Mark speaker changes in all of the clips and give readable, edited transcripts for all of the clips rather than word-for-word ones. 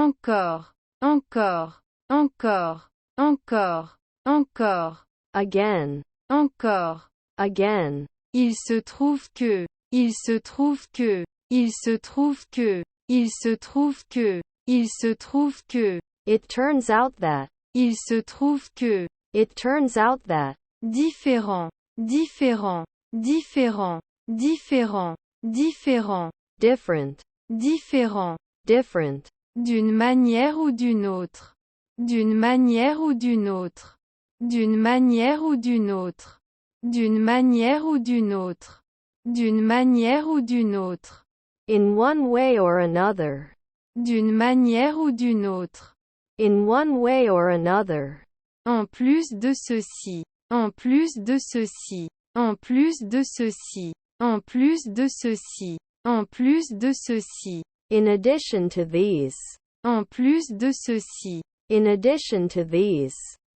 Speaker 1: encore, encore, encore, encore, encore,
Speaker 2: again,
Speaker 1: encore,
Speaker 2: again,
Speaker 1: il se trouve que, il se trouve que, il se trouve que, il se trouve que, il se trouve que,
Speaker 2: it turns out that,
Speaker 1: il se trouve que,
Speaker 2: it turns out that,
Speaker 1: différent, différent, différent, différent, différent,
Speaker 2: different,
Speaker 1: différent,
Speaker 2: different,
Speaker 1: d'une manière ou d'une autre, d'une manière ou d'une autre, d'une manière ou d'une autre, d'une manière ou d'une autre, d'une manière ou d'une autre,
Speaker 2: in one way or another,
Speaker 1: d'une manière ou d'une autre,
Speaker 2: in one way or another,
Speaker 1: en plus de ceci, en plus de ceci, en plus de ceci, en plus de ceci, en plus de ceci,
Speaker 2: in addition to these,
Speaker 1: en plus de ceci,
Speaker 2: in addition to these,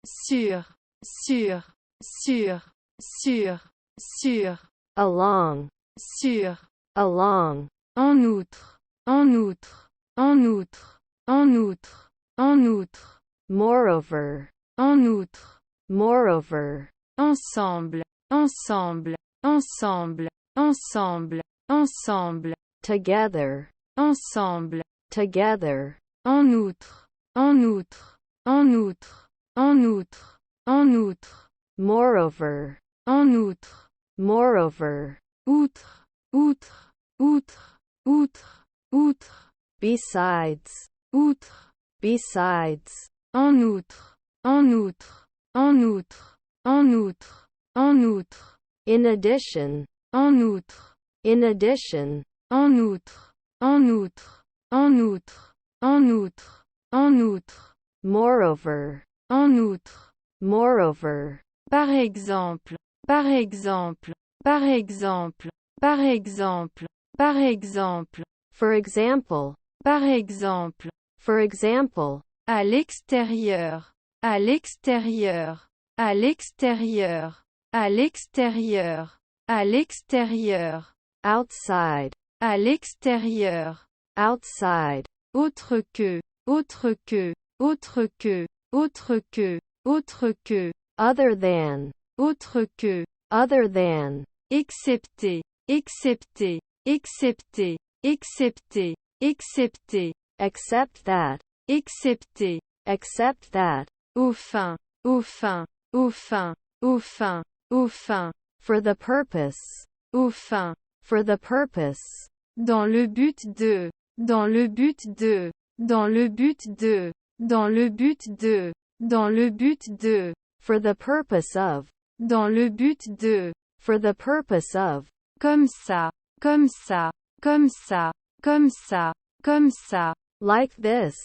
Speaker 1: sur, sur, sur, sur, sur,
Speaker 2: along,
Speaker 1: sur,
Speaker 2: along,
Speaker 1: en outre, en outre, en outre, en outre, en outre,
Speaker 2: moreover,
Speaker 1: en outre,
Speaker 2: moreover,
Speaker 1: ensemble, ensemble, ensemble, ensemble, ensemble,
Speaker 2: together,
Speaker 1: ensemble,
Speaker 2: together,
Speaker 1: en outre, en outre, en outre, en outre, en outre,
Speaker 2: moreover,
Speaker 1: en outre,
Speaker 2: moreover,
Speaker 1: outre, outre, outre, outre, outre,
Speaker 2: besides,
Speaker 1: outre,
Speaker 2: besides,
Speaker 1: en outre, en outre, en outre, en outre, en outre,
Speaker 2: in addition,
Speaker 1: en outre,
Speaker 2: in addition,
Speaker 1: en outre, en outre, en outre, en outre, en outre,
Speaker 2: moreover,
Speaker 1: en outre,
Speaker 2: moreover,
Speaker 1: par exemple, par exemple, par exemple, par exemple, par exemple,
Speaker 2: for example,
Speaker 1: par exemple,
Speaker 2: for example,
Speaker 1: à l'extérieur, à l'extérieur, à l'extérieur, à l'extérieur, à l'extérieur,
Speaker 2: outside,
Speaker 1: à l'extérieur,
Speaker 2: outside,
Speaker 1: autre que, autre que, autre que, autre que, autre que,
Speaker 2: other than,
Speaker 1: autre que,
Speaker 2: other than,
Speaker 1: excepté, excepté, excepté, excepté, excepté,
Speaker 2: except that,
Speaker 1: excepté,
Speaker 2: except that,
Speaker 1: au fin, au fin, au fin, au fin, au fin,
Speaker 2: for the purpose,
Speaker 1: au fin,
Speaker 2: for the purpose,
Speaker 1: dans le but de, dans le but de, dans le but de, dans le but de, dans le but de,
Speaker 2: for the purpose of,
Speaker 1: dans le but de,
Speaker 2: for the purpose of,
Speaker 1: comme ça, comme ça, comme ça, comme ça, comme ça,
Speaker 2: like this,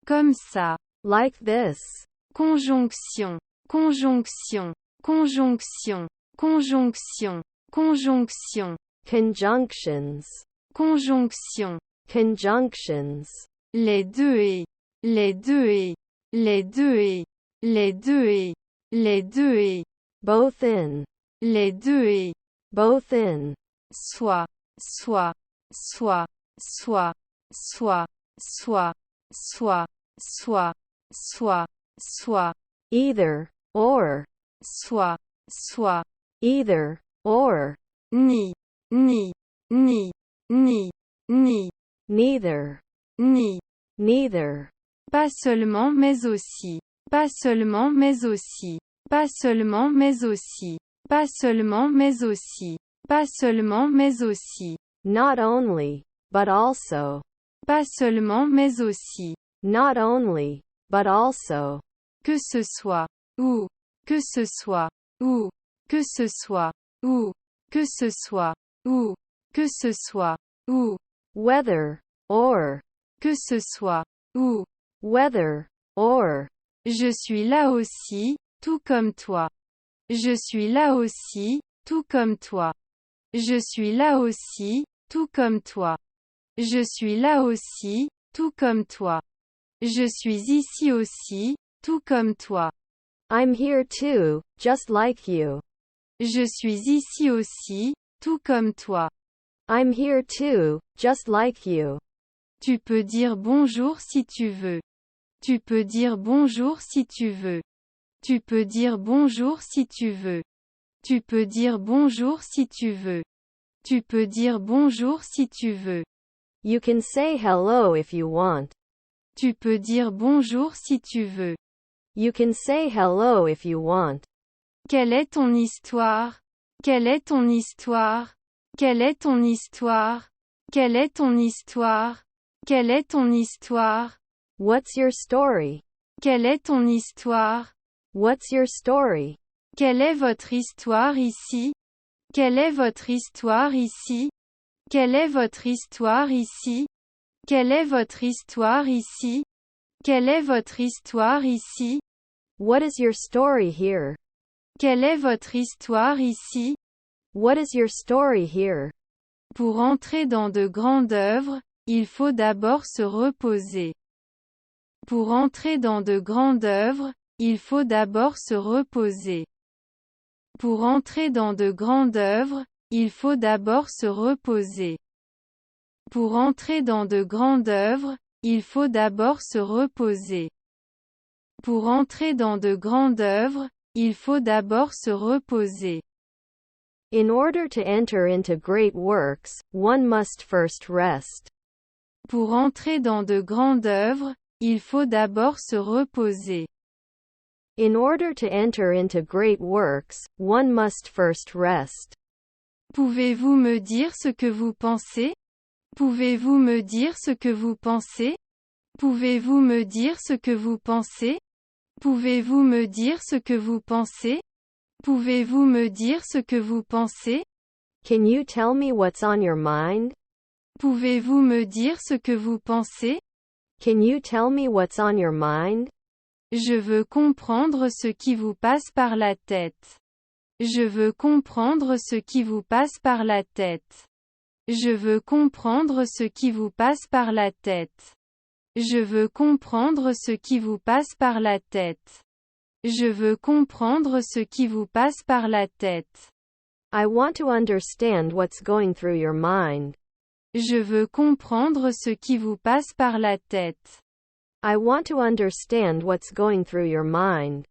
Speaker 1: comme ça,
Speaker 2: like this,
Speaker 1: conjonction, conjonction, conjonction, conjonction, conjonction,
Speaker 2: conjunctions,
Speaker 1: conjonction,
Speaker 2: conjunctions,
Speaker 1: les deux et, les deux et, les deux et, les deux et, les deux et,
Speaker 2: both in,
Speaker 1: les deux et,
Speaker 2: both in,
Speaker 1: soit, soit, soit, soit, soit, soit, soit, soit, soit, soit,
Speaker 2: either, or,
Speaker 1: soit, soit,
Speaker 2: either, or,
Speaker 1: ni, ni, ni, ni, ni,
Speaker 2: neither,
Speaker 1: ni,
Speaker 2: neither,
Speaker 1: pas seulement mais aussi, pas seulement mais aussi, pas seulement mais aussi, pas seulement mais aussi, pas seulement mais aussi,
Speaker 2: not only, but also,
Speaker 1: pas seulement mais aussi,
Speaker 2: not only, but also,
Speaker 1: que ce soit, ou, que ce soit, ou, que ce soit, ou, que ce soit, ou, que ce soit, ou,
Speaker 2: whether, or,
Speaker 1: que ce soit, ou,
Speaker 2: whether, or,
Speaker 1: je suis là aussi, tout comme toi. Je suis là aussi, tout comme toi. Je suis là aussi, tout comme toi. Je suis là aussi, tout comme toi. Je suis ici aussi, tout comme toi.
Speaker 2: I'm here too, just like you.
Speaker 1: Je suis ici aussi, tout comme toi.
Speaker 2: I'm here too, just like you.
Speaker 1: Tu peux dire bonjour si tu veux. Tu peux dire bonjour si tu veux. Tu peux dire bonjour si tu veux. Tu peux dire bonjour si tu veux. Tu peux dire bonjour si tu veux.
Speaker 2: You can say hello if you want.
Speaker 1: Tu peux dire bonjour si tu veux.
Speaker 2: You can say hello if you want.
Speaker 1: Quelle est ton histoire? Quelle est ton histoire? Quelle est ton histoire? Quelle est ton histoire? Quelle est ton histoire?
Speaker 2: What's your story?
Speaker 1: Quelle est ton histoire?
Speaker 2: What's your story?
Speaker 1: Quelle est votre histoire ici? Quelle est votre histoire ici? Quelle est votre histoire ici? Quelle est votre histoire ici? Quelle est votre histoire ici?
Speaker 2: What is your story here?
Speaker 1: Quelle est votre histoire ici?
Speaker 2: What is your story here?
Speaker 1: Pour entrer dans de grandes œuvres, il faut d'abord se reposer. Pour entrer dans de grandes œuvres, il faut d'abord se reposer. Pour entrer dans de grandes œuvres, il faut d'abord se reposer. Pour entrer dans de grandes œuvres, il faut d'abord se reposer. Pour entrer dans de grandes œuvres, il faut d'abord se reposer.
Speaker 2: In order to enter into great works, one must first rest.
Speaker 1: Pour entrer dans de grandes œuvres, il faut d'abord se reposer.
Speaker 2: In order to enter into great works, one must first rest.
Speaker 1: Pouvez-vous me dire ce que vous pensez? Pouvez-vous me dire ce que vous pensez? Pouvez-vous me dire ce que vous pensez? Pouvez-vous me dire ce que vous pensez? Pouvez-vous me dire ce que vous pensez?
Speaker 2: Can you tell me what's on your mind?
Speaker 1: Pouvez-vous me dire ce que vous pensez?
Speaker 2: Can you tell me what's on your mind?
Speaker 1: Je veux comprendre ce qui vous passe par la tête. Je veux comprendre ce qui vous passe par la tête. Je veux comprendre ce qui vous passe par la tête. Je veux comprendre ce qui vous passe par la tête. Je veux comprendre ce qui vous passe par la tête.
Speaker 2: I want to understand what's going through your mind.
Speaker 1: Je veux comprendre ce qui vous passe par la tête.
Speaker 2: I want to understand what's going through your mind.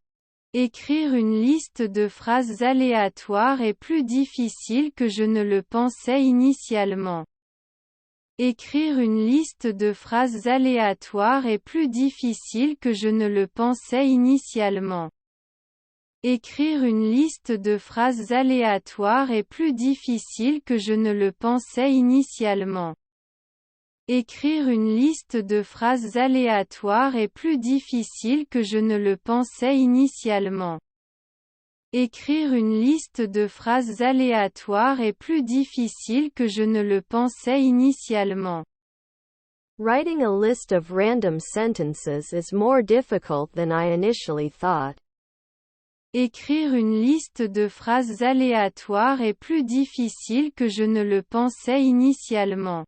Speaker 1: Écrire une liste de phrases aléatoires est plus difficile que je ne le pensais initialement. Écrire une liste de phrases aléatoires est plus difficile que je ne le pensais initialement. Écrire une liste de phrases aléatoires est plus difficile que je ne le pensais initialement. Écrire une liste de phrases aléatoires est plus difficile que je ne le pensais initialement. Écrire une liste de phrases aléatoires est plus difficile que je ne le pensais initialement.
Speaker 2: Writing a list of random sentences is more difficult than I initially thought.
Speaker 1: Écrire une liste de phrases aléatoires est plus difficile que je ne le pensais initialement.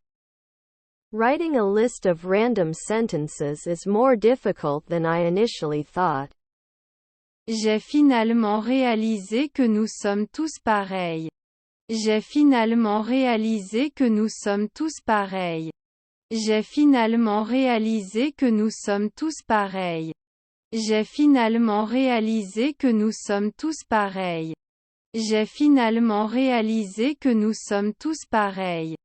Speaker 2: Writing a list of random sentences is more difficult than I initially thought.
Speaker 1: J'ai finalement réalisé que nous sommes tous pareils. J'ai finalement réalisé que nous sommes tous pareils. J'ai finalement réalisé que nous sommes tous pareils. J'ai finalement réalisé que nous sommes tous pareils. J'ai finalement réalisé que nous sommes tous pareils.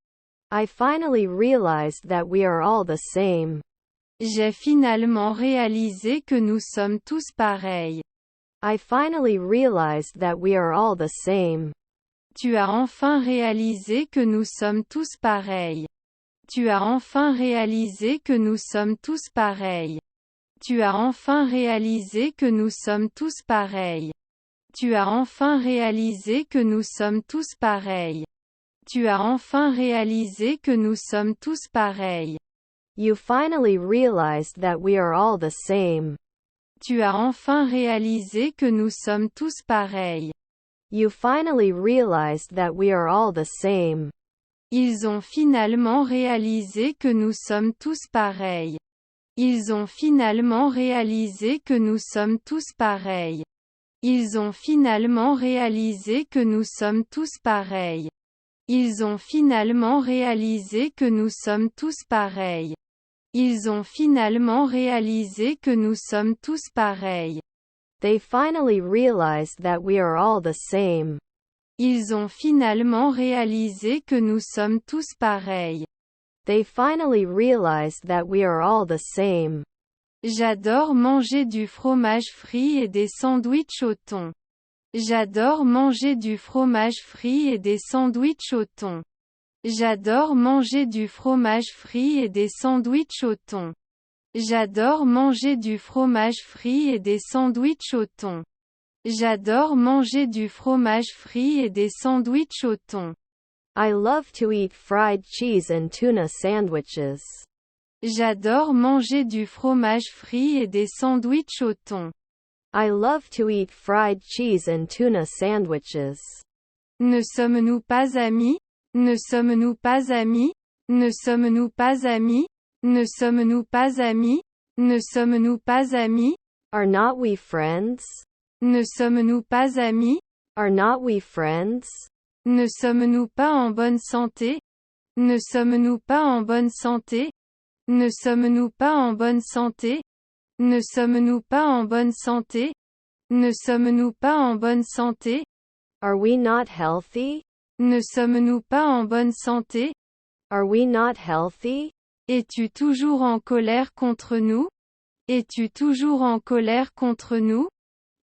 Speaker 2: I finally realized that we are all the same.
Speaker 1: J'ai finalement réalisé que nous sommes tous pareils.
Speaker 2: I finally realized that we are all the same.
Speaker 1: Tu as enfin réalisé que nous sommes tous pareils. Tu as enfin réalisé que nous sommes tous pareils. Tu as enfin réalisé que nous sommes tous pareils. Tu as enfin réalisé que nous sommes tous pareils. Tu as enfin réalisé que nous sommes tous pareils.
Speaker 2: You finally realized that we are all the same.
Speaker 1: Tu as enfin réalisé que nous sommes tous pareils.
Speaker 2: You finally realized that we are all the same.
Speaker 1: Ils ont finalement réalisé que nous sommes tous pareils. Ils ont finalement réalisé que nous sommes tous pareils. Ils ont finalement réalisé que nous sommes tous pareils. Ils ont finalement réalisé que nous sommes tous pareils. Ils ont finalement réalisé que nous sommes tous pareils.
Speaker 2: They finally realized that we are all the same.
Speaker 1: Ils ont finalement réalisé que nous sommes tous pareils.
Speaker 2: They finally realized that we are all the same.
Speaker 1: J'adore manger du fromage frit et des sandwichs au thon. J'adore manger du fromage frit et des sandwichs au thon. J'adore manger du fromage frit et des sandwichs au thon. J'adore manger du fromage frit et des sandwichs au thon. J'adore manger du fromage frit et des sandwichs au thon.
Speaker 2: I love to eat fried cheese and tuna sandwiches.
Speaker 1: J'adore manger du fromage frit et des sandwichs au thon.
Speaker 2: I love to eat fried cheese and tuna sandwiches.
Speaker 1: Ne sommes-nous pas amis? Ne sommes-nous pas amis? Ne sommes-nous pas amis? Ne sommes-nous pas amis? Ne sommes-nous pas amis?
Speaker 2: Are not we friends?
Speaker 1: Ne sommes-nous pas amis?
Speaker 2: Are not we friends?
Speaker 1: Ne sommes-nous pas en bonne santé? Ne sommes-nous pas en bonne santé? Ne sommes-nous pas en bonne santé? Ne sommes-nous pas en bonne santé? Ne sommes-nous pas en bonne santé?
Speaker 2: Are we not healthy?
Speaker 1: Ne sommes-nous pas en bonne santé?
Speaker 2: Are we not healthy?
Speaker 1: Es-tu toujours en colère contre nous? Es-tu toujours en colère contre nous?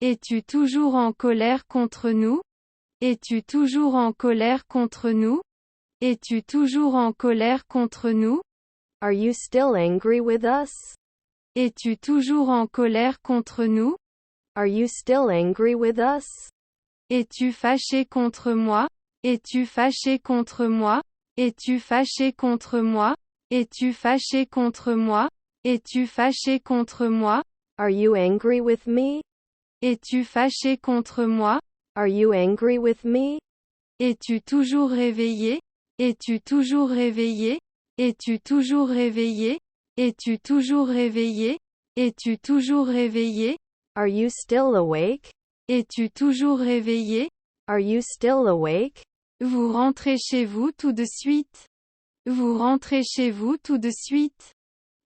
Speaker 1: Es-tu toujours en colère contre nous? Es-tu toujours en colère contre nous? Es-tu toujours en colère contre nous?
Speaker 2: Are you still angry with us?
Speaker 1: Es-tu toujours en colère contre nous?
Speaker 2: Are you still angry with us?
Speaker 1: Es-tu fâché contre moi? Es-tu fâché contre moi? Es-tu fâché contre moi? Es-tu fâché contre moi? Es-tu fâché contre moi?
Speaker 2: Are you angry with me?
Speaker 1: Es-tu fâché contre moi?
Speaker 2: Are you angry with me?
Speaker 1: Es-tu toujours réveillé? Es-tu toujours réveillé? Es-tu toujours réveillé? Es-tu toujours réveillé? Es-tu toujours réveillé?
Speaker 2: Are you still awake?
Speaker 1: Es-tu toujours réveillé?
Speaker 2: Are you still awake?
Speaker 1: Vous rentrez chez vous tout de suite. Vous rentrez chez vous tout de suite.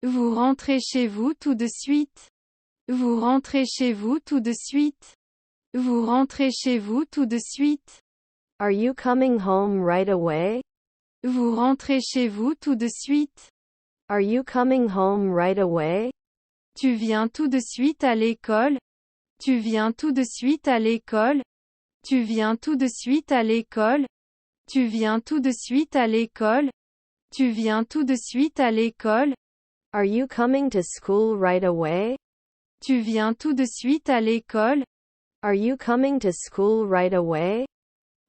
Speaker 1: Vous rentrez chez vous tout de suite. Vous rentrez chez vous tout de suite. Vous rentrez chez vous tout de suite.
Speaker 2: Are you coming home right away?
Speaker 1: Vous rentrez chez vous tout de suite.
Speaker 2: Are you coming home right away?
Speaker 1: Tu viens tout de suite à l'école? Tu viens tout de suite à l'école? Tu viens tout de suite à l'école? Tu viens tout de suite à l'école? Tu viens tout de suite à l'école?
Speaker 2: Are you coming to school right away?
Speaker 1: Tu viens tout de suite à l'école?
Speaker 2: Are you coming to school right away?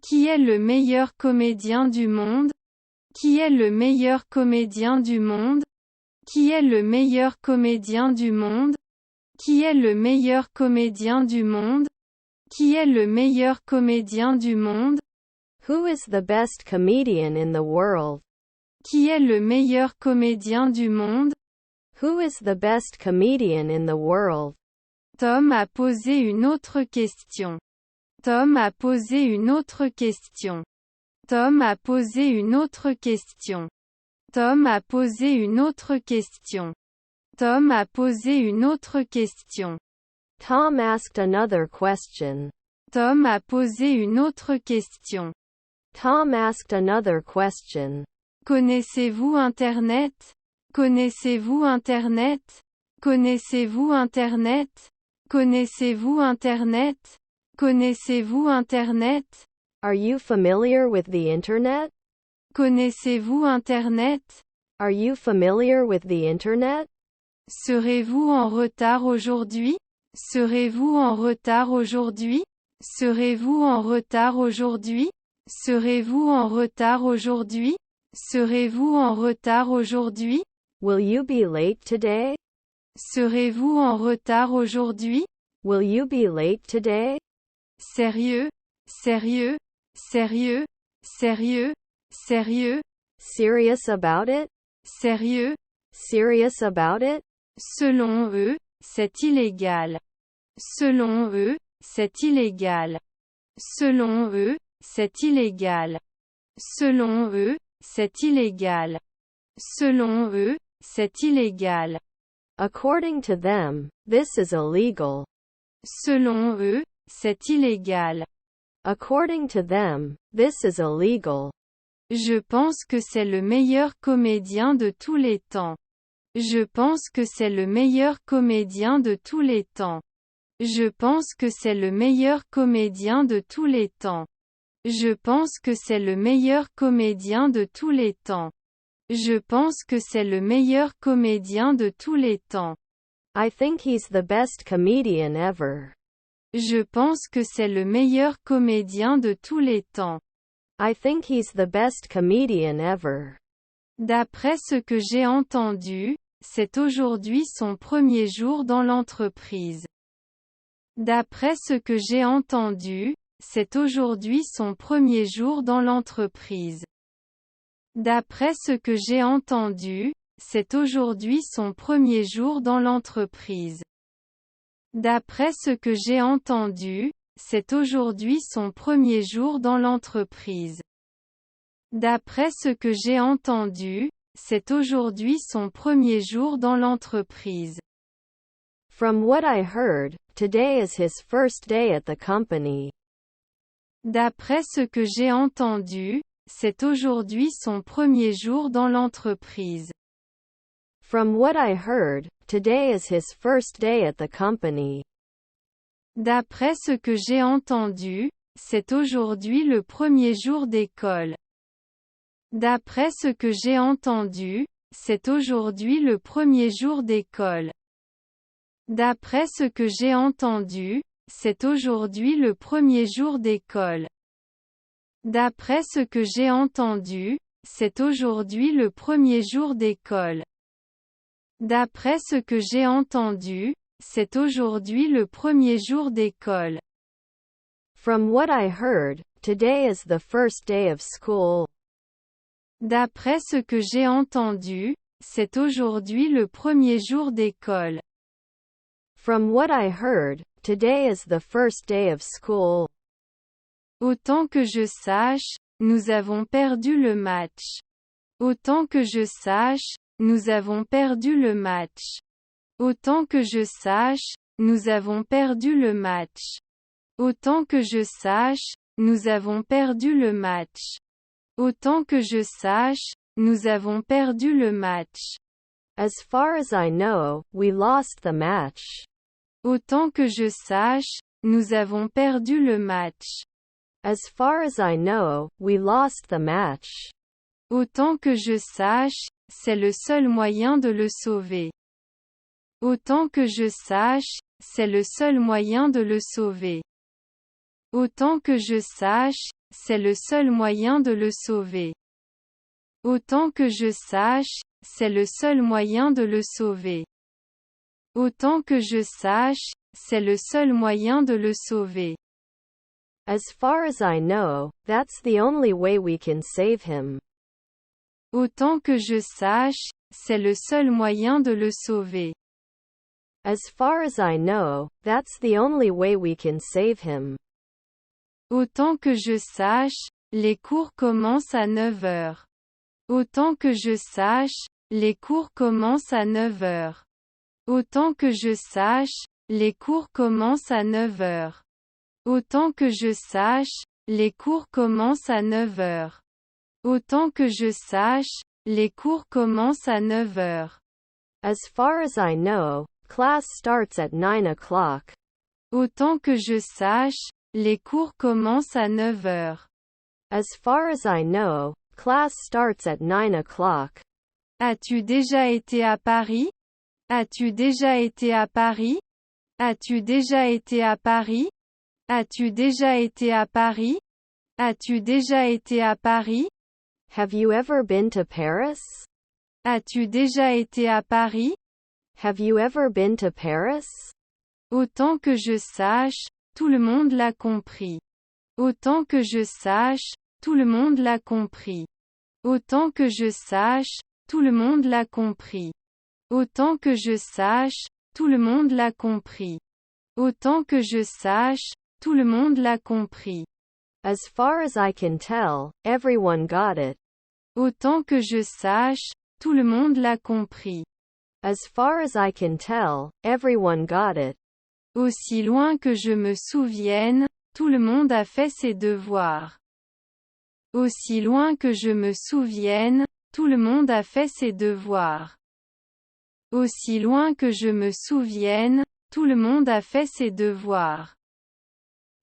Speaker 1: Qui est le meilleur comédien du monde? Qui est le meilleur comédien du monde? Qui est le meilleur comédien du monde? Qui est le meilleur comédien du monde? Qui est le meilleur comédien du monde?
Speaker 2: Who is the best comedian in the world?
Speaker 1: Qui est le meilleur comédien du monde?
Speaker 2: Who is the best comedian in the world?
Speaker 1: Tom a posé une autre question. Tom a posé une autre question. Tom a posé une autre question. Tom a posé une autre question. Tom a posé une autre question.
Speaker 2: Tom asked another question.
Speaker 1: Tom a posé une autre question.
Speaker 2: Tom asked another question.
Speaker 1: Connaissez-vous Internet? Connaissez-vous Internet? Connaissez-vous Internet? Connaissez-vous Internet? Connaissez-vous Internet?
Speaker 2: Are you familiar with the Internet?
Speaker 1: Connaissez-vous Internet?
Speaker 2: Are you familiar with the Internet?
Speaker 1: Serez-vous en retard aujourd'hui? Serez-vous en retard aujourd'hui? Serez-vous en retard aujourd'hui? Serez-vous en retard aujourd'hui? Serez-vous en retard aujourd'hui?
Speaker 2: Will you be late today?
Speaker 1: Serez-vous en retard aujourd'hui?
Speaker 2: Will you be late today?
Speaker 1: Sérieux? Sérieux? Sérieux? Sérieux? Sérieux?
Speaker 2: Serious about it?
Speaker 1: Sérieux?
Speaker 2: Serious about it?
Speaker 1: Selon eux, c'est illégal. Selon eux, c'est illégal. Selon eux, c'est illégal. Selon eux, c'est illégal. Selon eux, c'est illégal.
Speaker 2: According to them, this is illegal.
Speaker 1: Selon eux, c'est illégal.
Speaker 2: According to them, this is illegal.
Speaker 1: Je pense que c'est le meilleur comédien de tous les temps. Je pense que c'est le meilleur comédien de tous les temps. Je pense que c'est le meilleur comédien de tous les temps. Je pense que c'est le meilleur comédien de tous les temps. Je pense que c'est le meilleur comédien de tous les temps.
Speaker 2: I think he's the best comedian ever.
Speaker 1: Je pense que c'est le meilleur comédien de tous les temps.
Speaker 2: I think he's the best comedian ever.
Speaker 1: D'après ce que j'ai entendu, c'est aujourd'hui son premier jour dans l'entreprise. D'après ce que j'ai entendu, c'est aujourd'hui son premier jour dans l'entreprise. D'après ce que j'ai entendu, c'est aujourd'hui son premier jour dans l'entreprise. D'après ce que j'ai entendu, c'est aujourd'hui son premier jour dans l'entreprise. D'après ce que j'ai entendu, c'est aujourd'hui son premier jour dans l'entreprise.
Speaker 2: From what I heard, today is his first day at the company.
Speaker 1: D'après ce que j'ai entendu, c'est aujourd'hui son premier jour dans l'entreprise.
Speaker 2: From what I heard, today is his first day at the company.
Speaker 1: D'après ce que j'ai entendu, c'est aujourd'hui le premier jour d'école. D'après ce que j'ai entendu, c'est aujourd'hui le premier jour d'école. D'après ce que j'ai entendu, c'est aujourd'hui le premier jour d'école. D'après ce que j'ai entendu, c'est aujourd'hui le premier jour d'école. D'après ce que j'ai entendu, c'est aujourd'hui le premier jour d'école.
Speaker 2: From what I heard, today is the first day of school.
Speaker 1: D'après ce que j'ai entendu, c'est aujourd'hui le premier jour d'école.
Speaker 2: From what I heard, today is the first day of school.
Speaker 1: Autant que je sache, nous avons perdu le match. Autant que je sache, nous avons perdu le match. Autant que je sache, nous avons perdu le match. Autant que je sache, nous avons perdu le match. Autant que je sache, nous avons perdu le match.
Speaker 2: As far as I know, we lost the match.
Speaker 1: Autant que je sache, nous avons perdu le match.
Speaker 2: As far as I know, we lost the match.
Speaker 1: Autant que je sache, c'est le seul moyen de le sauver. Autant que je sache, c'est le seul moyen de le sauver. Autant que je sache, c'est le seul moyen de le sauver. Autant que je sache, c'est le seul moyen de le sauver. Autant que je sache, c'est le seul moyen de le sauver.
Speaker 2: As far as I know, that's the only way we can save him.
Speaker 1: Autant que je sache, c'est le seul moyen de le sauver.
Speaker 2: As far as I know, that's the only way we can save him.
Speaker 1: Autant que je sache, les cours commencent à 9 heures. Autant que je sache, les cours commencent à 9 heures. Autant que je sache, les cours commencent à 9 heures. Autant que je sache, les cours commencent à 9 heures. Autant que je sache, les cours commencent à 9 heures.
Speaker 2: As far as I know, class starts at 9 o'clock.
Speaker 1: Autant que je sache, les cours commencent à 9 heures.
Speaker 2: As far as I know, class starts at 9 o'clock.
Speaker 1: As-tu déjà été à Paris? As-tu déjà été à Paris? As-tu déjà été à Paris? As-tu déjà été à Paris? As-tu déjà été à Paris?
Speaker 2: Have you ever been to Paris?
Speaker 1: As-tu déjà été à Paris?
Speaker 2: Have you ever been to Paris?
Speaker 1: Autant que je sache, tout le monde l'a compris. Autant que je sache, tout le monde l'a compris. Autant que je sache, tout le monde l'a compris. Autant que je sache, tout le monde l'a compris. Autant que je sache, tout le monde l'a compris.
Speaker 2: As far as I can tell, everyone got it.
Speaker 1: Autant que je sache, tout le monde l'a compris.
Speaker 2: As far as I can tell, everyone got it.
Speaker 1: Aussi loin que je me souvienne, tout le monde a fait ses devoirs. Aussi loin que je me souvienne, tout le monde a fait ses devoirs. Aussi loin que je me souvienne, tout le monde a fait ses devoirs.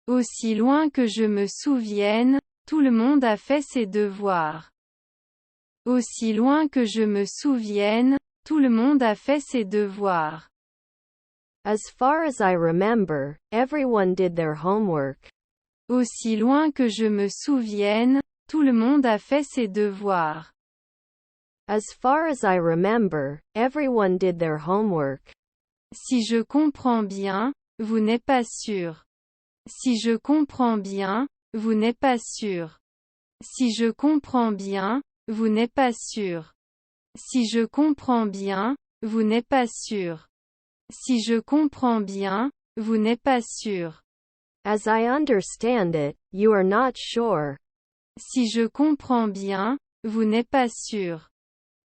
Speaker 1: Aussi loin que je me souvienne, tout le monde a fait ses devoirs. Aussi loin que je me souvienne, tout le monde a fait ses devoirs.
Speaker 2: As far as I remember, everyone did their homework.
Speaker 1: Aussi loin que je me souvienne, tout le monde a fait ses devoirs.
Speaker 2: As far as I remember, everyone did their homework.
Speaker 1: Si je comprends bien, vous n'êtes pas sûr. Si je comprends bien, vous n'êtes pas sûr. Si je comprends bien, vous n'êtes pas sûr. Si je comprends bien, vous n'êtes pas sûr. Si je comprends bien, vous n'êtes pas sûr.
Speaker 2: As I understand it, you are not sure.
Speaker 1: Si je comprends bien, vous n'êtes pas sûr.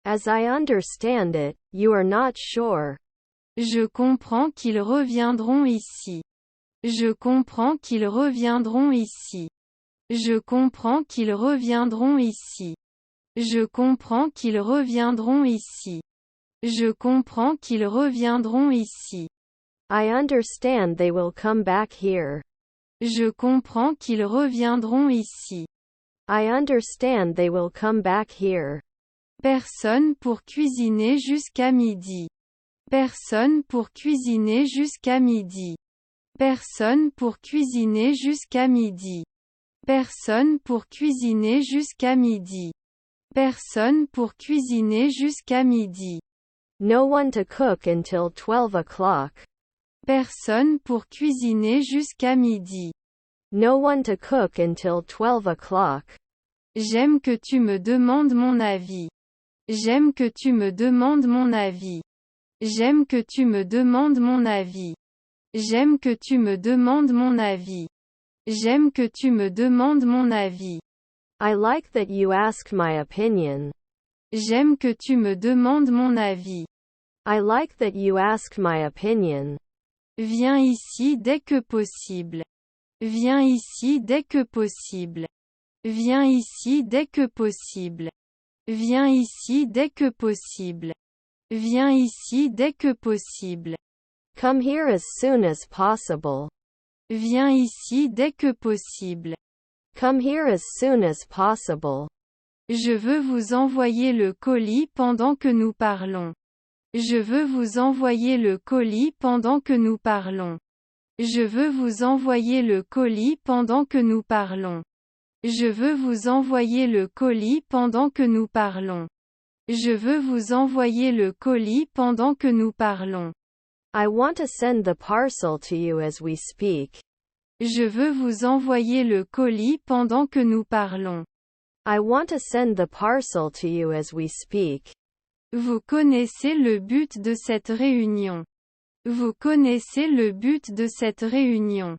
Speaker 2: As I understand it, you are not sure.
Speaker 1: Je comprends qu'ils reviendront ici. Je comprends qu'ils reviendront ici. Je comprends qu'ils reviendront ici. Je comprends qu'ils reviendront ici. Je comprends qu'ils reviendront ici.
Speaker 2: I understand they will come back here.
Speaker 1: Je comprends qu'ils reviendront ici.
Speaker 2: I understand they will come back here.
Speaker 1: Personne pour cuisiner jusqu'à midi. Personne pour cuisiner jusqu'à midi. Personne pour cuisiner jusqu'à midi. Personne pour cuisiner jusqu'à midi. Personne pour cuisiner jusqu'à midi.
Speaker 2: No one to cook until 12 o'clock.
Speaker 1: Personne pour cuisiner jusqu'à midi.
Speaker 2: No one to cook until 12 o'clock.
Speaker 1: J'aime que tu me demandes mon avis. J'aime que tu me demandes mon avis. J'aime que tu me demandes mon avis. J'aime que tu me demandes mon avis. J'aime que tu me demandes mon avis.
Speaker 2: I like that you ask my opinion.
Speaker 1: J'aime que tu me demandes mon avis.
Speaker 2: I like that you ask my opinion.
Speaker 1: Viens ici dès que possible. Viens ici dès que possible. Viens ici dès que possible. Viens ici dès que possible. Viens ici dès que possible.
Speaker 2: Come here as soon as possible.
Speaker 1: Viens ici dès que possible.
Speaker 2: Come here as soon as possible.
Speaker 1: Je veux vous envoyer le colis pendant que nous parlons. Je veux vous envoyer le colis pendant que nous parlons. Je veux vous envoyer le colis pendant que nous parlons. Je veux vous envoyer le colis pendant que nous parlons. Je veux vous envoyer le colis pendant que nous parlons.
Speaker 2: I want to send the parcel to you as we speak.
Speaker 1: Je veux vous envoyer le colis pendant que nous parlons.
Speaker 2: I want to send the parcel to you as we speak.
Speaker 1: Vous connaissez le but de cette réunion. Vous connaissez le but de cette réunion.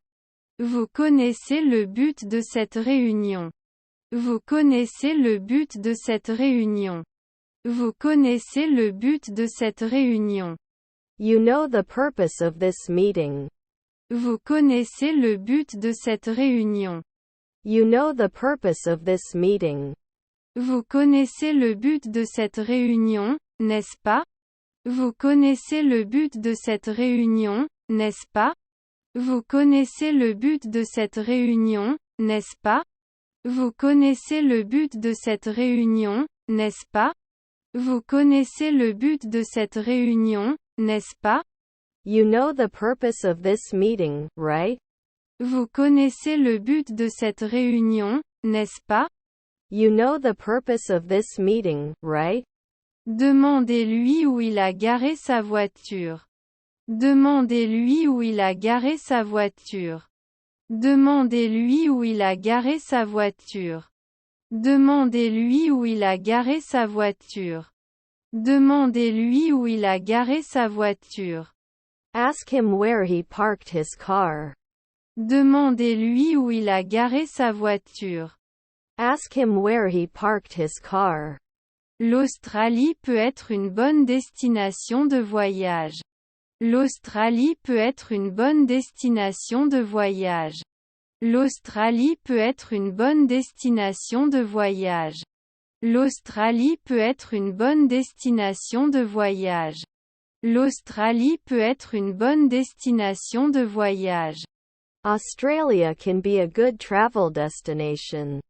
Speaker 1: Vous connaissez le but de cette réunion. Vous connaissez le but de cette réunion. Vous connaissez le but de cette réunion.
Speaker 2: You know the purpose of this meeting.
Speaker 1: Vous connaissez le but de cette réunion.
Speaker 2: You know the purpose of this meeting.
Speaker 1: Vous connaissez le but de cette réunion, n'est-ce pas? Vous connaissez le but de cette réunion, n'est-ce pas? Vous connaissez le but de cette réunion, n'est-ce pas? Vous connaissez le but de cette réunion, n'est-ce pas? Vous connaissez le but de cette réunion, n'est-ce pas?
Speaker 2: You know the purpose of this meeting, right?
Speaker 1: Vous connaissez le but de cette réunion, n'est-ce pas?
Speaker 2: You know the purpose of this meeting, right?
Speaker 1: Demandez-lui où il a garé sa voiture. Demandez-lui où il a garé sa voiture. Demandez-lui où il a garé sa voiture. Demandez-lui où il a garé sa voiture. Demandez-lui où il a garé sa voiture.
Speaker 2: Ask him where he parked his car.
Speaker 1: Demandez-lui où il a garé sa voiture.
Speaker 2: Ask him where he parked his car.
Speaker 1: L'Australie peut être une bonne destination de voyage. L'Australie peut être une bonne destination de voyage. L'Australie peut être une bonne destination de voyage. L'Australie peut être une bonne destination de voyage. L'Australie peut être une bonne destination de voyage.
Speaker 2: Australia can be a good travel destination.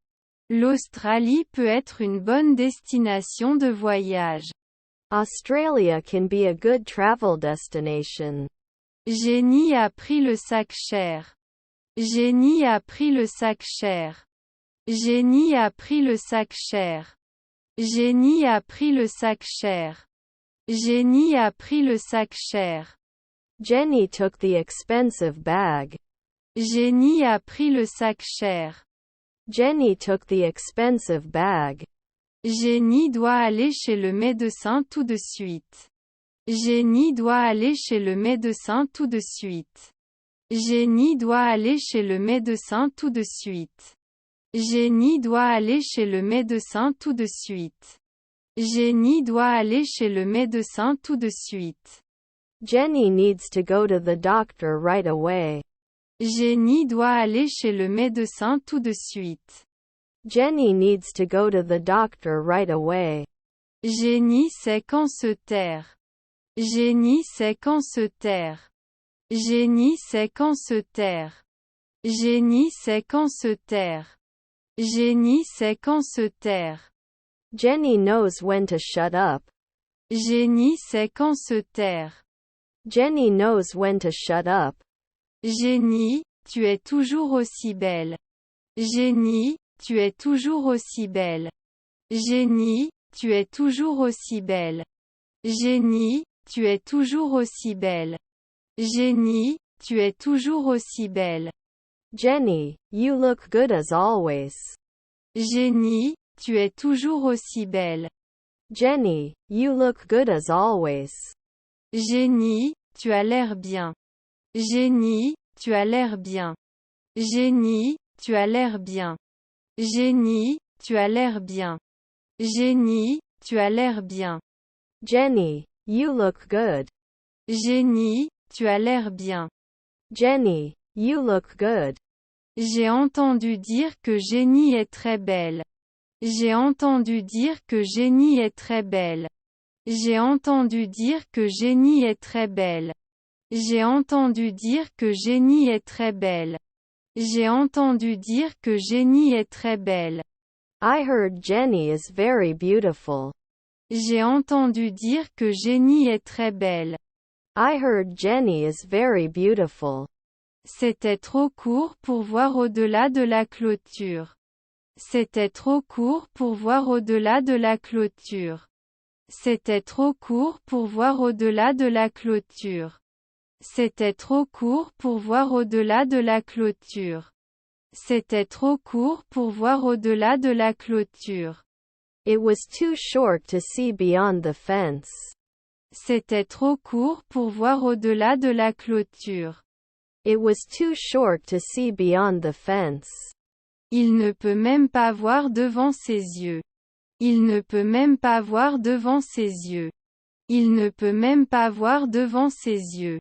Speaker 1: L'Australie peut être une bonne destination de voyage.
Speaker 2: Australia can be a good travel destination.
Speaker 1: Jenny a pris le sac cher. Jenny a pris le sac cher. Jenny a pris le sac cher. Jenny a pris le sac cher. Jenny a pris le sac cher.
Speaker 2: Jenny took the expensive bag.
Speaker 1: Jenny a pris le sac cher.
Speaker 2: Jenny took the expensive bag.
Speaker 1: Jenny doit aller chez le médecin tout de suite. Jenny doit aller chez le médecin tout de suite. Jenny doit aller chez le médecin tout de suite. Jenny doit aller chez le médecin tout de suite. Jenny doit aller chez le médecin tout de suite.
Speaker 2: Jenny needs to go to the doctor right away.
Speaker 1: Jenny doit aller chez le médecin tout de suite.
Speaker 2: Jenny needs to go to the doctor right away.
Speaker 1: Jenny sait quand se taire. Jenny sait quand se taire. Jenny sait quand se taire. Jenny sait quand se taire. Jenny sait quand se taire.
Speaker 2: Jenny knows when to shut up.
Speaker 1: Jenny sait quand se taire.
Speaker 2: Jenny knows when to shut up.
Speaker 1: Jenny, tu es toujours aussi belle. Jenny, tu es toujours aussi belle. Jenny, tu es toujours aussi belle. Jenny, tu es toujours aussi belle. Jenny, tu es toujours aussi belle.
Speaker 2: Jenny, you look good as always.
Speaker 1: Jenny, tu es toujours aussi belle.
Speaker 2: Jenny, you look good as always.
Speaker 1: Jenny, tu as l'air bien. Jenny, tu as l'air bien. Jenny, tu as l'air bien. Jenny, tu as l'air bien. Jenny, tu as l'air bien.
Speaker 2: Jenny, you look good.
Speaker 1: Jenny, tu as l'air bien.
Speaker 2: Jenny, you look good.
Speaker 1: J'ai entendu dire que Jenny est très belle. J'ai entendu dire que Jenny est très belle. J'ai entendu dire que Jenny est très belle. J'ai entendu dire que Jenny est très belle. J'ai entendu dire que Jenny est très belle.
Speaker 2: I heard Jenny is very beautiful.
Speaker 1: J'ai entendu dire que Jenny est très belle.
Speaker 2: I heard Jenny is very beautiful.
Speaker 1: C'était trop court pour voir au-delà de la clôture. C'était trop court pour voir au-delà de la clôture. C'était trop court pour voir au-delà de la clôture. C'était trop court pour voir au-delà de la clôture. C'était trop court pour voir au-delà de la clôture.
Speaker 2: It was too short to see beyond the fence.
Speaker 1: C'était trop court pour voir au-delà de la clôture.
Speaker 2: It was too short to see beyond the fence.
Speaker 1: Il ne peut même pas voir devant ses yeux. Il ne peut même pas voir devant ses yeux. Il ne peut même pas voir devant ses yeux.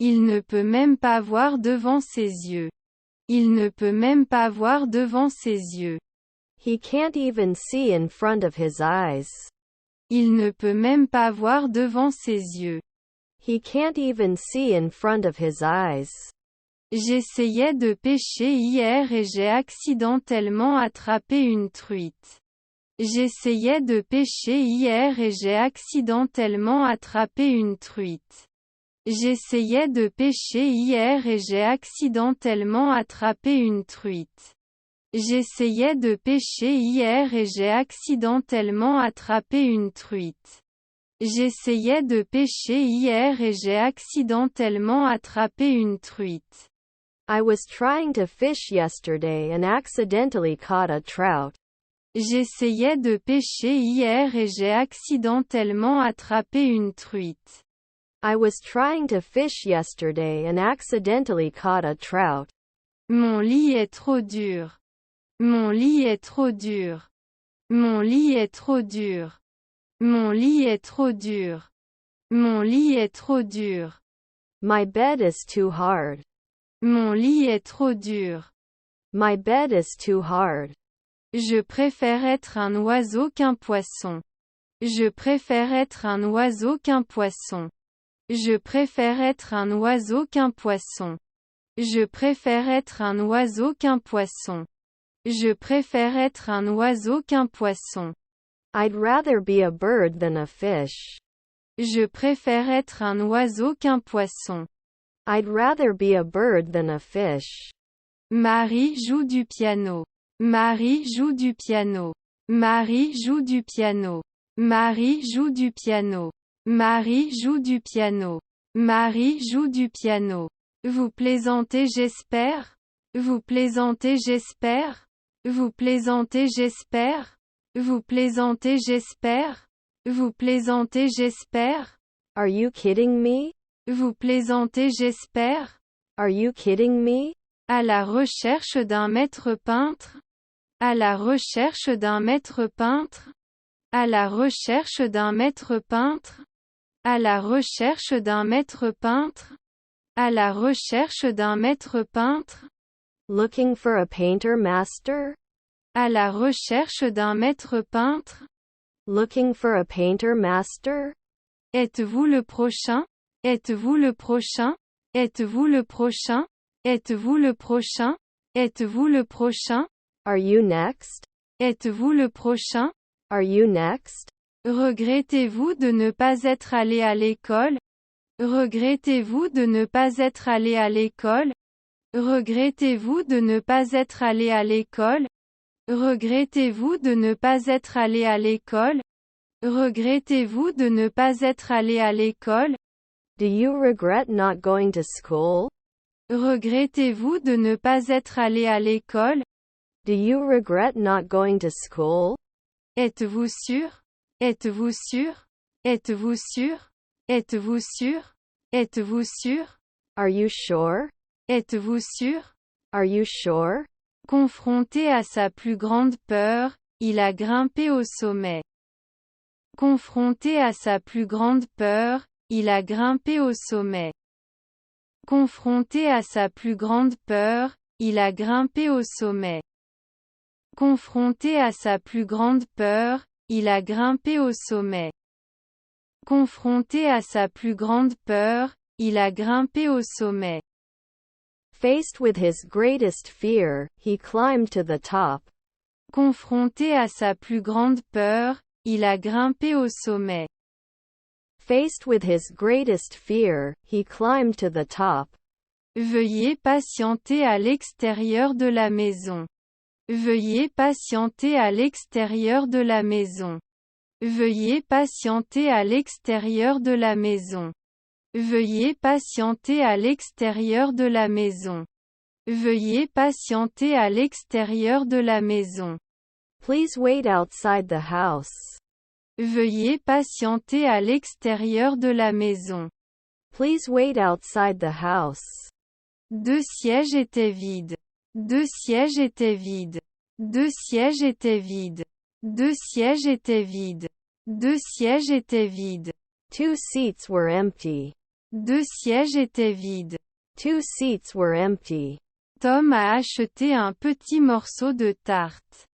Speaker 1: Il ne peut même pas voir devant ses yeux. Il ne peut même pas voir devant ses yeux.
Speaker 2: He can't even see in front of his eyes.
Speaker 1: Il ne peut même pas voir devant ses yeux.
Speaker 2: He can't even see in front of his eyes.
Speaker 1: J'essayais de pêcher hier et j'ai accidentellement attrapé une truite. J'essayais de pêcher hier et j'ai accidentellement attrapé une truite. J'essayais de pêcher hier et j'ai accidentellement attrapé une truite. J'essayais de pêcher hier et j'ai accidentellement attrapé une truite. J'essayais de pêcher hier et j'ai accidentellement attrapé une truite.
Speaker 2: I was trying to fish yesterday and accidentally caught a trout.
Speaker 1: J'essayais de pêcher hier et j'ai accidentellement attrapé une truite.
Speaker 2: I was trying to fish yesterday and accidentally caught a trout.
Speaker 1: Mon lit est trop dur. Mon lit est trop dur. Mon lit est trop dur. Mon lit est trop dur. Mon lit est trop dur.
Speaker 2: My bed is too hard.
Speaker 1: Mon lit est trop dur.
Speaker 2: My bed is too hard.
Speaker 1: Je préfère être un oiseau qu'un poisson. Je préfère être un oiseau qu'un poisson. Je préfère être un oiseau qu'un poisson. Je préfère être un oiseau qu'un poisson. Je préfère être un oiseau qu'un poisson.
Speaker 2: I'd rather be a bird than a fish.
Speaker 1: Je préfère être un oiseau qu'un poisson.
Speaker 2: I'd rather be a bird than a fish.
Speaker 1: Marie joue du piano. Marie joue du piano. Marie joue du piano. Marie joue du piano. Marie joue du piano. Marie joue du piano. Vous plaisantez, j'espère? Vous plaisantez, j'espère? Vous plaisantez, j'espère? Vous plaisantez, j'espère? Vous plaisantez, j'espère?
Speaker 2: Are you kidding me?
Speaker 1: Vous plaisantez, j'espère?
Speaker 2: Are you kidding me?
Speaker 1: À la recherche d'un maître peintre? À la recherche d'un maître peintre? À la recherche d'un maître peintre? À la recherche d'un maître peintre? À la recherche d'un maître peintre?
Speaker 2: Looking for a painter master?
Speaker 1: À la recherche d'un maître peintre?
Speaker 2: Looking for a painter master?
Speaker 1: Êtes-vous le prochain? Êtes-vous le prochain? Êtes-vous le prochain? Êtes-vous le prochain? Êtes-vous le prochain?
Speaker 2: Are you next?
Speaker 1: Êtes-vous le prochain?
Speaker 2: Are you next?
Speaker 1: Regrettez-vous de ne pas être allé à l'école? Regrettez-vous de ne pas être allé à l'école? Regrettez-vous de ne pas être allé à l'école? Regrettez-vous de ne pas être allé à l'école? Regrettez-vous de ne pas être allé à l'école?
Speaker 2: Do you regret not going to school?
Speaker 1: Regrettez-vous de ne pas être allé à l'école?
Speaker 2: Do you regret not going to school?
Speaker 1: Êtes-vous sûr? Êtes-vous sûr? Êtes-vous sûr? Êtes-vous sûr? Êtes-vous sûr?
Speaker 2: Are you sure?
Speaker 1: Êtes-vous sûr?
Speaker 2: Are you sure?
Speaker 1: Confronté à sa plus grande peur, il a grimpé au sommet. Confronté à sa plus grande peur, il a grimpé au sommet. Confronté à sa plus grande peur, il a grimpé au sommet. Confronté à sa plus grande peur, il a grimpé au sommet. Confronté à sa plus grande peur, il a grimpé au sommet.
Speaker 2: Faced with his greatest fear, he climbed to the top.
Speaker 1: Confronté à sa plus grande peur, il a grimpé au sommet.
Speaker 2: Faced with his greatest fear, he climbed to the top.
Speaker 1: Veuillez patienter à l'extérieur de la maison. Veuillez patienter à l'extérieur de la maison. Veuillez patienter à l'extérieur de la maison. Veuillez patienter à l'extérieur de la maison. Veuillez patienter à l'extérieur de la maison.
Speaker 2: Please wait outside the house.
Speaker 1: Veuillez patienter à l'extérieur de la maison.
Speaker 2: Please wait outside the house.
Speaker 1: 2 sièges étaient vides. 2 sièges étaient vides. 2 sièges étaient vides. 2 sièges étaient vides. 2 sièges étaient vides.
Speaker 2: 2 seats were empty.
Speaker 1: 2 sièges étaient vides.
Speaker 2: 2 seats were empty.
Speaker 1: Tom a acheté un petit morceau de tarte.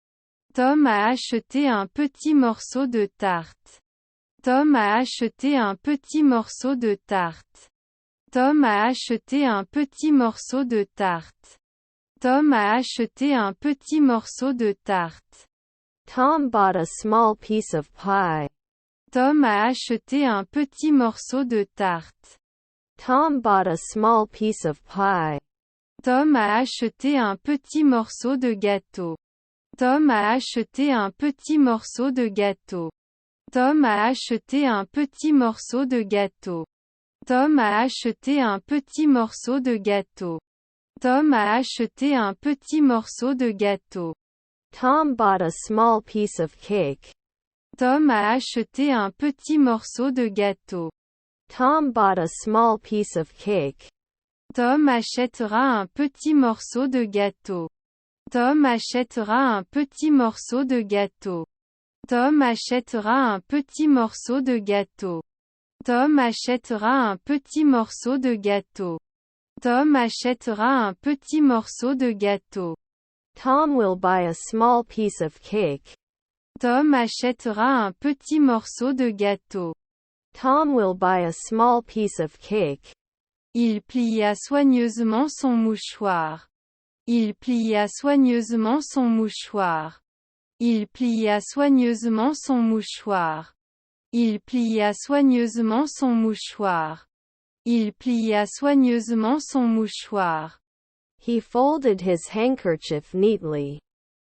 Speaker 1: Tom a acheté un petit morceau de tarte. Tom a acheté un petit morceau de tarte. Tom a acheté un petit morceau de tarte. Tom a acheté un petit morceau de tarte.
Speaker 2: Tom bought a small piece of pie.
Speaker 1: Tom a acheté un petit morceau de tarte.
Speaker 2: Tom bought a small piece of pie.
Speaker 1: Tom a acheté un petit morceau de gâteau. Tom a acheté un petit morceau de gâteau. Tom a acheté un petit morceau de gâteau. Tom a acheté un petit morceau de gâteau. Tom a acheté un petit morceau de gâteau.
Speaker 2: Tom bought a small piece of cake.
Speaker 1: Tom a acheté un petit morceau de gâteau.
Speaker 2: Tom bought a small piece of cake.
Speaker 1: Tom achètera un petit morceau de gâteau. Tom achètera un petit morceau de gâteau. Tom achètera un petit morceau de gâteau. Tom achètera un petit morceau de gâteau. Tom achètera un petit morceau de gâteau.
Speaker 2: Tom will buy a small piece of cake.
Speaker 1: Tom achètera un petit morceau de gâteau.
Speaker 2: Tom will buy a small piece of cake.
Speaker 1: Il plia soigneusement son mouchoir. Il plia soigneusement son mouchoir. Il plia soigneusement son mouchoir. Il plia soigneusement son mouchoir. Il plia soigneusement son mouchoir.
Speaker 2: He folded his handkerchief neatly.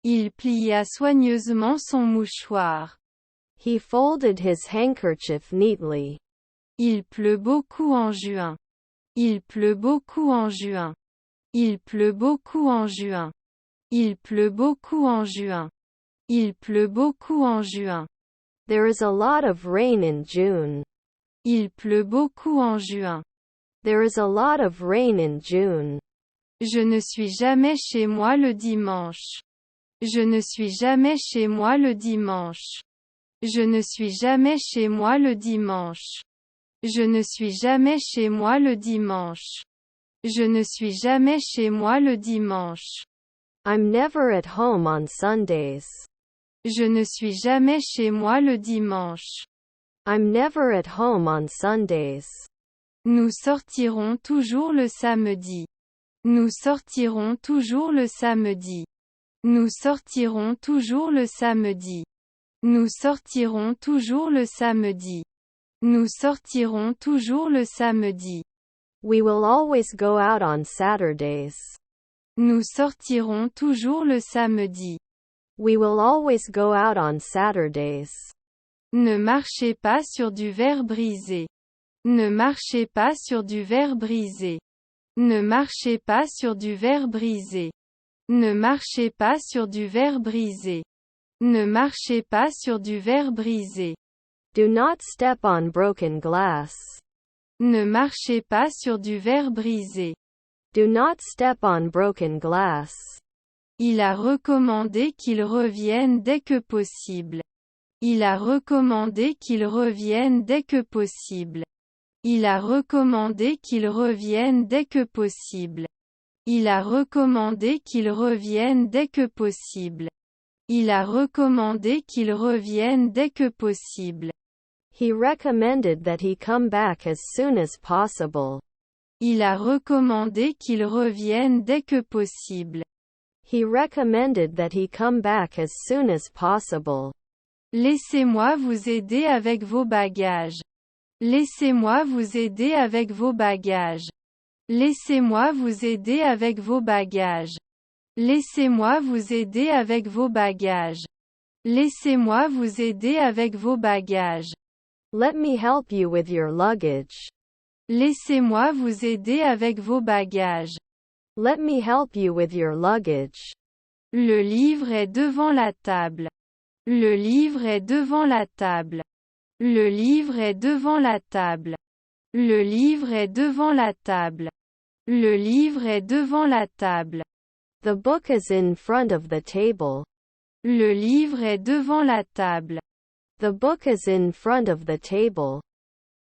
Speaker 1: Il plia soigneusement son mouchoir.
Speaker 2: He folded his handkerchief neatly.
Speaker 1: Il pleut beaucoup en juin. Il pleut beaucoup en juin. Il pleut beaucoup en juin. Il pleut beaucoup en juin. Il pleut beaucoup en juin.
Speaker 2: There is a lot of rain in June.
Speaker 1: Il pleut beaucoup en juin.
Speaker 2: There is a lot of rain in June.
Speaker 1: Je ne suis jamais chez moi le dimanche. Je ne suis jamais chez moi le dimanche. Je ne suis jamais chez moi le dimanche. Je ne suis jamais chez moi le dimanche. Je ne suis jamais chez moi le dimanche.
Speaker 2: I'm never at home on Sundays.
Speaker 1: Je ne suis jamais chez moi le dimanche.
Speaker 2: I'm never at home on Sundays.
Speaker 1: Nous sortirons toujours le samedi. Nous sortirons toujours le samedi. Nous sortirons toujours le samedi. Nous sortirons toujours le samedi. Nous sortirons toujours le samedi.
Speaker 2: We will always go out on Saturdays.
Speaker 1: Nous sortirons toujours le samedi.
Speaker 2: We will always go out on Saturdays.
Speaker 1: Ne marchez pas sur du verre brisé. Ne marchez pas sur du verre brisé. Ne marchez pas sur du verre brisé. Ne marchez pas sur du verre brisé. Ne marchez pas sur du verre brisé.
Speaker 2: Do not step on broken glass.
Speaker 1: Ne marchez pas sur du verre brisé.
Speaker 2: Do not step on broken glass.
Speaker 1: Il a recommandé qu'il revienne dès que possible. Il a recommandé qu'il revienne dès que possible. Il a recommandé qu'il revienne dès que possible. Il a recommandé qu'il revienne dès que possible. Il a recommandé qu'il revienne dès que possible.
Speaker 2: He recommended that he come back as soon as possible.
Speaker 1: Il a recommandé qu'il revienne dès que possible.
Speaker 2: He recommended that he come back as soon as possible.
Speaker 1: Laissez-moi vous aider avec vos bagages. Laissez-moi vous aider avec vos bagages. Laissez-moi vous aider avec vos bagages. Laissez-moi vous aider avec vos bagages. Laissez-moi vous aider avec vos bagages.
Speaker 2: Let me help you with your luggage.
Speaker 1: Laissez-moi vous aider avec vos bagages.
Speaker 2: Let me help you with your luggage.
Speaker 1: Le livre est devant la table. Le livre est devant la table. Le livre est devant la table. Le livre est devant la table. Le livre est devant la table.
Speaker 2: The book is in front of the table.
Speaker 1: Le livre est devant la table.
Speaker 2: The book is in front of the table.